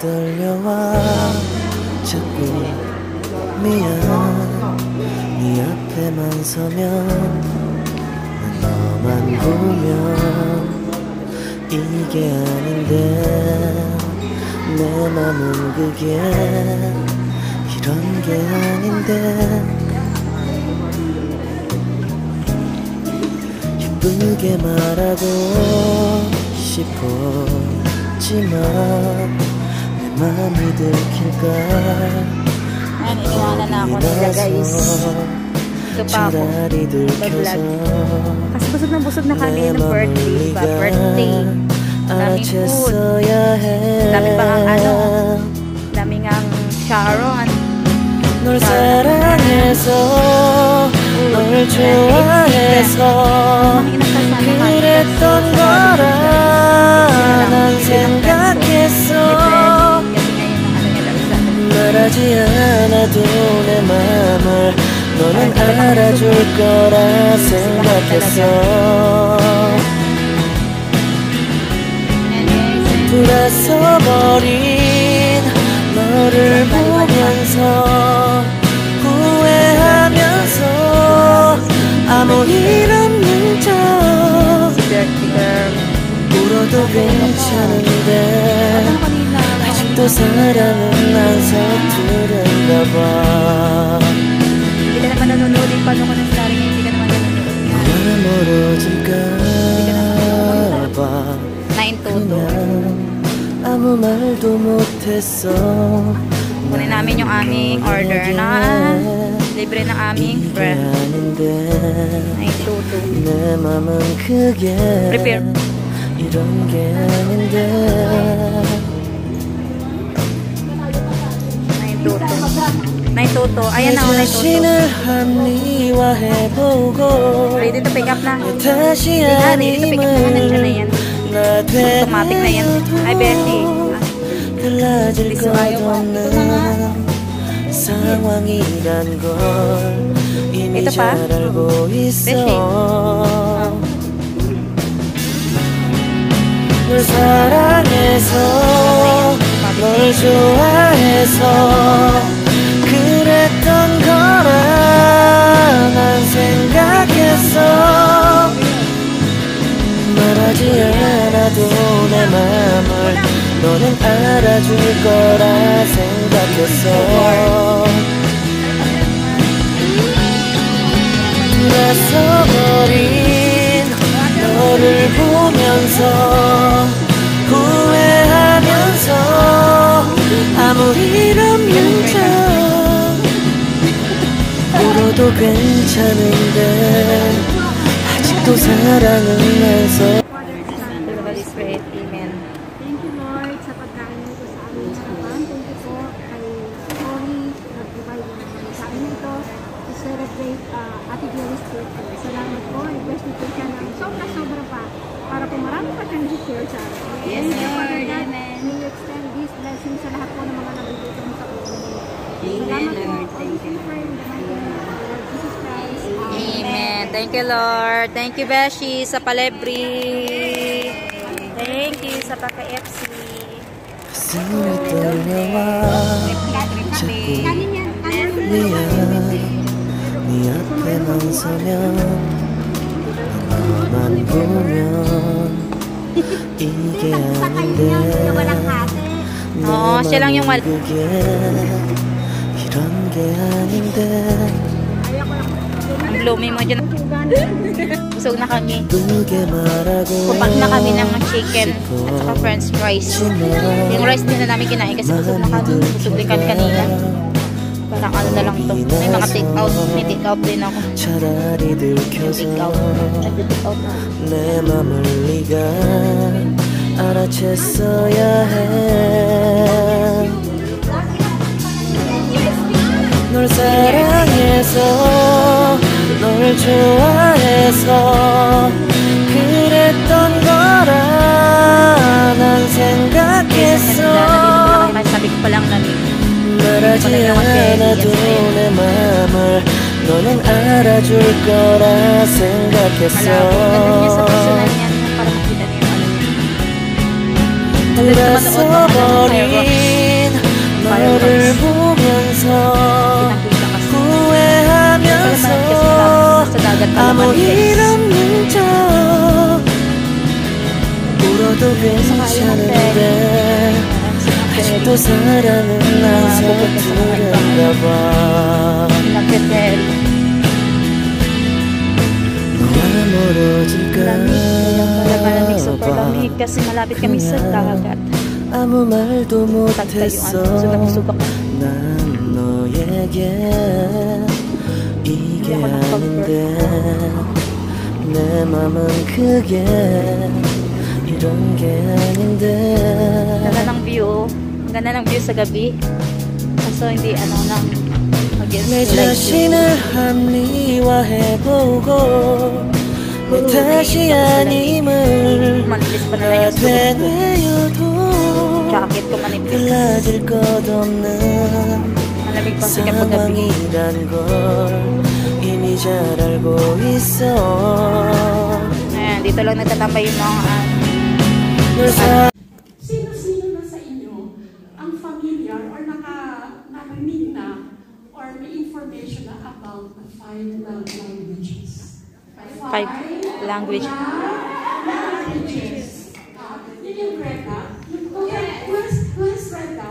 떨려와 자꾸 미안 네 앞에만 서면 난 너만 보면 이게 아닌데 내 맘은 그게 이런 게 아닌데 예쁘게 말하고 싶었지만 내 맘이 들킬까 Iniwanan na ako nila guys. Ito pa ako mag-vlog. Kasi busog na kami ng birthday, diba? Birthday. Daming food. Dami pang ang ano. Daming ang Sharon. 널 사랑해서 널 좋아해서 그랬던 거라 난 생각했어 말하지 않아도 내 맘을 너는 알아줄 거라 생각했어 돌아서버린 너를 보면서 후회하면서 아무 일 없는 척 울어도 괜찮은데 아직도 사랑은 안 서투른가 봐 Hindi ka naman nanonood yung paano ko ng starring hindi ka naman nanonood 너와 멀어질까 봐 9-2 아무 말도 못했어 kunin namin yung aming order na libre ng aming friend 9-2 내 맘은 그게 prepare 이런 게 아닌데 9-2 ayan na 9-2 ready to pick up na 다시 ready to pick up na nandiyan na yan automatic na yan ay Betty 달라질 것 없는 상황이란 걸 이미 잘 알고 있어 널 사랑해서 널 좋아해서 그랬던 거라 난 생각했어 말하지 않아도 내 맘을 너는 알아줄 거라 생각했어 돌아서버린 너를 보면서 후회하면서 아무 일 없는 척 울어도 괜찮은데 아직도 사랑은 안 서 Thank you Lord sa pagkain nito sa aming harapan. Thank you po kay Cory nag-provide sa amin ito to celebrate Ate Gloria's birthday. Salamat po. I-bless nito siya ng sobra-sobra pa para po marami pa siyang share sa amin. Yes, Lord. Amen. May you extend this blessing sa lahat po ng mga nabibigyan sa puso. Amen, Lord. Thank you. In the mighty name of the Lord Jesus Christ. Amen. Thank you, Lord. Thank you, Beshi, sa palebri. Thank you sa paka-FC. 가슴이 떨려와 자꾸 미안 네 앞에만 서면 너만 보면 이게 아닌데 siya lang yung 그게 이런 게 아닌데 ang blooming mo dyan. Busog na kami. 예쁘게 말하고 Kupak na kami ng chicken at saka french fries. Yung rice din na namin kinain kasi busog na kami. Busog din kami kanina. Parang ano na lang to. May mga take out. May take out din ako. 차라리 들켜서 Take out. Nag-take out na. 내 맘을 네가 알아챘어야 해 널 사랑해서 널 좋아해서 그랬던 거라 난 생각했어 Sabi ko pa lang namin. 말하지 않아도 내 맘을 너는 알아줄 거라 생각했어 Alam, niya sa personal niyan para makita niyo ano niya. 들었어버린 너를 보면서 후회하면서 아무 일 없는 척 울어도 괜찮은데 아직도 사랑은 안 서투른가 봐 너와 멀어질까 봐 kasi malapit kami sa dagat. 아무 말도 못했어 난 너에게 이게 아닌데 내 맘은 그게 이런 게 아닌데 Ganda ng view. Ang ganda ng view sa gabi. Kaso hindi 내 자신을 합리화해보고 내 탓이 아님을 되뇌어도 jacket ko manipis. 달라질 것 없는 Malamig pa siya kapag gabi. 상황이란 걸 이미 잘 알고 있어 Ayan, dito lang nagtatambay yung mga Sino-sino na sa inyo ang familiar or narinig na or may information na about the 5 love languages? 5 language. Languages. Yun yung Greta. Okay, who's Greta?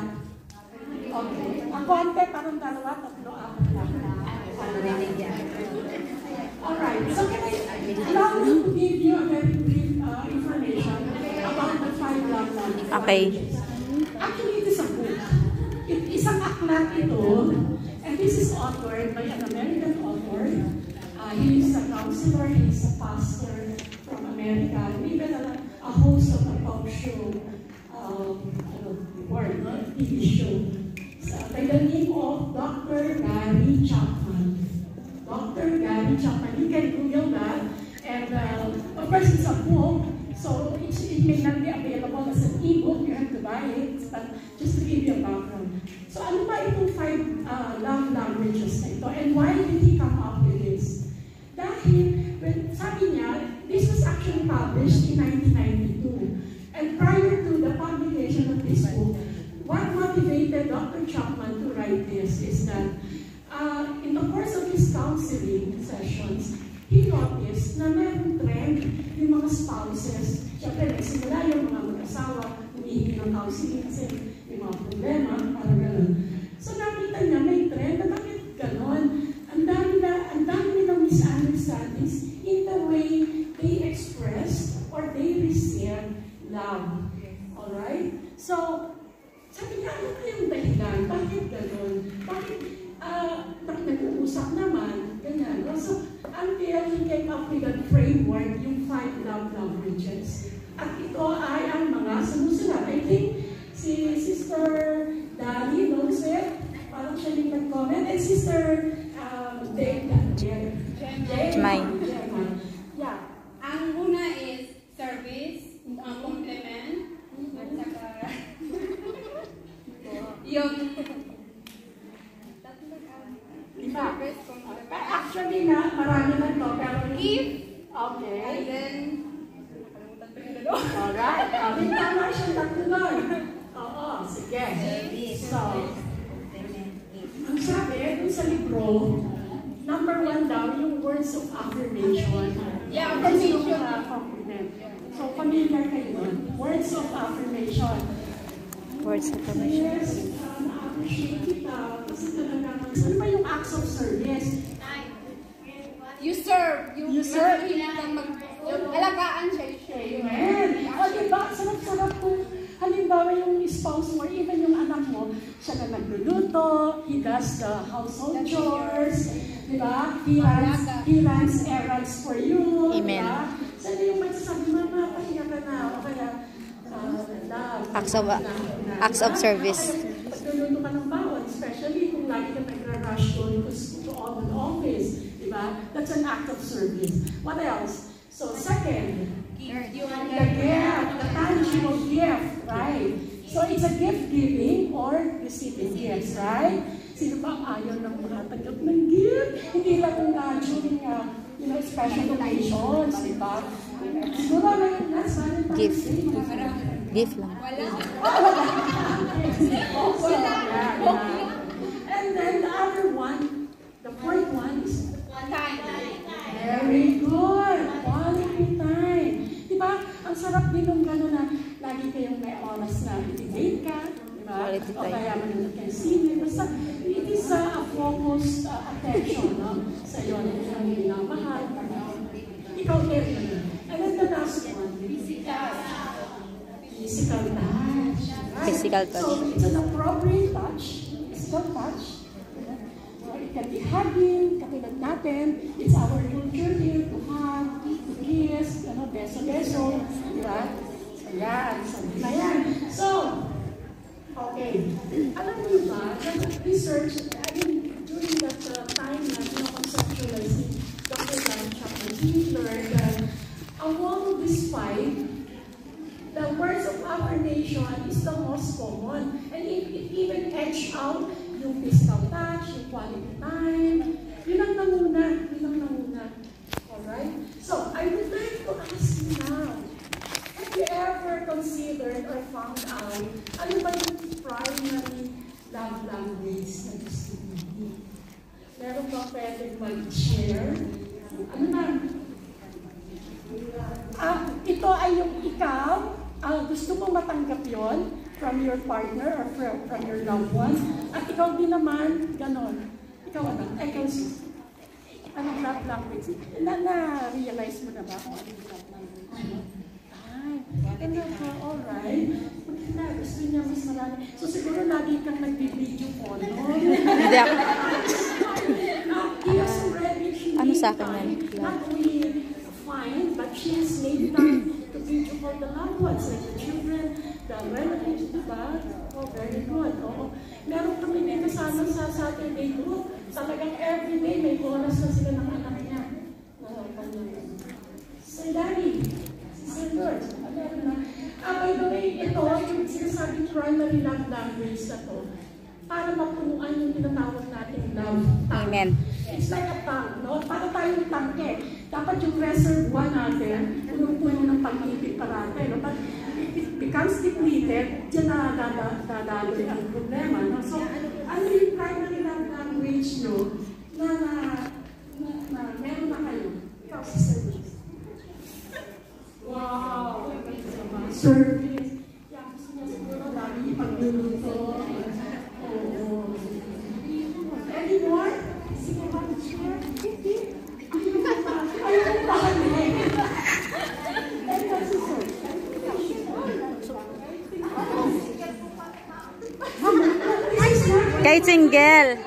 Okay. Ang konti, parang 2, 3, 4 lang. Alright, so can I allow me to give you a very brief information about the 5 love languages? Okay. Actually, it is a book. Isang aklat ito, and this is authored by an American author. He is a counselor, he is a pastor from America, and even a host of a talk show, TV show, by the name of Dr. Gary Chapman. Dr. Gary Chapman, you can Google that, and of course it's a book, so it may not be available as an e-book, you have to buy it, but just to give you a background. So ano ba itong 5 love languages na ito, and why did he come up with this? Dahil, sabi niya, this was actually published in 1992. And prior to the publication of this book, what motivated Dr. Chapman to write this is that in the course of his counseling sessions, he noticed na mayroong trend yung mga spouses. Siyempre, nagsimula yung mga mag-asawa, humihingi ng counseling kasi yung mga problema, parang gano'n. So nakita niya, may trend na bakit gano'n? Ang dami nilang misunderstandings in the way they express or they receive love. Alright? So, sabi niya, ano kayong dahilan? Bakit gano'n? Bakit nag-uusap naman? Ganyan. So, until he came up with a framework, yung 5 love languages. At ito ay ang mga sumusunod. I think si Sister Dali knows it. Parang siya yung nag-comment. And Sister Mine. Yeah. Ang una is service, compliment, at saka yung service, compliment. Actually na, marami na to, pero give, okay. and then Alright. Tama siyang tatlo nun. Oo, sige. So, ang sabi, dun sa libro, number 1 daw, yung words of affirmation. Yeah, affirmation. Compliment. So, familiar kayo nun. Words of affirmation. Words of affirmation. Yes, na-appreciate kita. Kasi talaga, ano ba yung acts of service? You serve. You serve. Yung alagaan siya. Amen. O, diba? Sarap-sarap kung halimbawa yung spouse mo, even yung anak mo, siya na nagluluto, he does the household chores, diba? He runs errands for you. Amen. Diba? Sana yung magsasabi, Mama, pahinga ka na. O kaya, Acts of service. Pagluluto ka ng bawon, especially kung lagi ka nagra-rush to all the office. Diba? That's an act of service. What else? So, second, the gift, the tangible gift, right? So, it's a gift giving or receiving gifts, right? Sino ba ayaw ng makatanggap ng gift? Hindi lang during, special occasions, diba? Siguro, that's Valentine's Day. Gift lang. And then the other one, the fourth one is Time. very good. Quality time. Diba? Ang sarap din ng gano'n na lagi kayong may oras na i-date ka. Diba? Quality O time. kaya manonood kayo sine. Basta it is a focused attention, no? Sa iyo na yung minamahal. Ikaw din. And then the last one, physical touch. Physical touch. So it's an appropriate touch. Physical touch. It can be hugging, katulad natin. It's our culture here to hug, to kiss, beso-beso. Diba? So yan. So, yan. So, okay. Alam niyo ba, research, during that time na conceptualizing Dr. Gary Chapman, he learned that among these five, the words of affirmation is the most common. And it even edged out yung physical touch, yung quality time. Yun ang nanguna. Alright? So, I would like to ask you now, have you ever considered or found out ano ba yung primary love language na gusto niyo? Meron ba pwedeng mag-share? Ano na? Ito ay yung ikaw, gusto mo matanggap yon from your partner or from your loved one. At ikaw din naman, ganon. Ikaw ano? Ikaw anong love language? Na-realize mo na ba kung ano yung love language? Ay, ano ka? Alright. Gusto niya mas marami. So siguro lagi kang nag-video call, no? Hindi ako. Ano sa akin yan? Not only fine, but she has made time to video call the loved ones, like the children, the relatives, diba? Oh, very good. Oh. Meron kami din kasama sa Saturday group. Talagang everyday may oras na sila ng anak niya. Sir Daddy, Sir Lord, meron na. By the way, ito, yung sinasabing primary love language na to, para mapunuan yung tinatawag natin love tank. Amen. It's like a tank, no? Para tayong tangke. Dapat yung reservoir natin, punong-puno ng pag-ibig parate, no? But if it becomes depleted, dyan na dadaloy ang problema, no? So, ano yung primary love language nyo na meron na kayo? Ikaw, Sister Luis. Wow! Service. Yeah, gusto niya siguro lagi ipagluluto. Oo. Any more? Sige, mag-share. Ayaw ko pahanin. And that's it, sir. Kay single.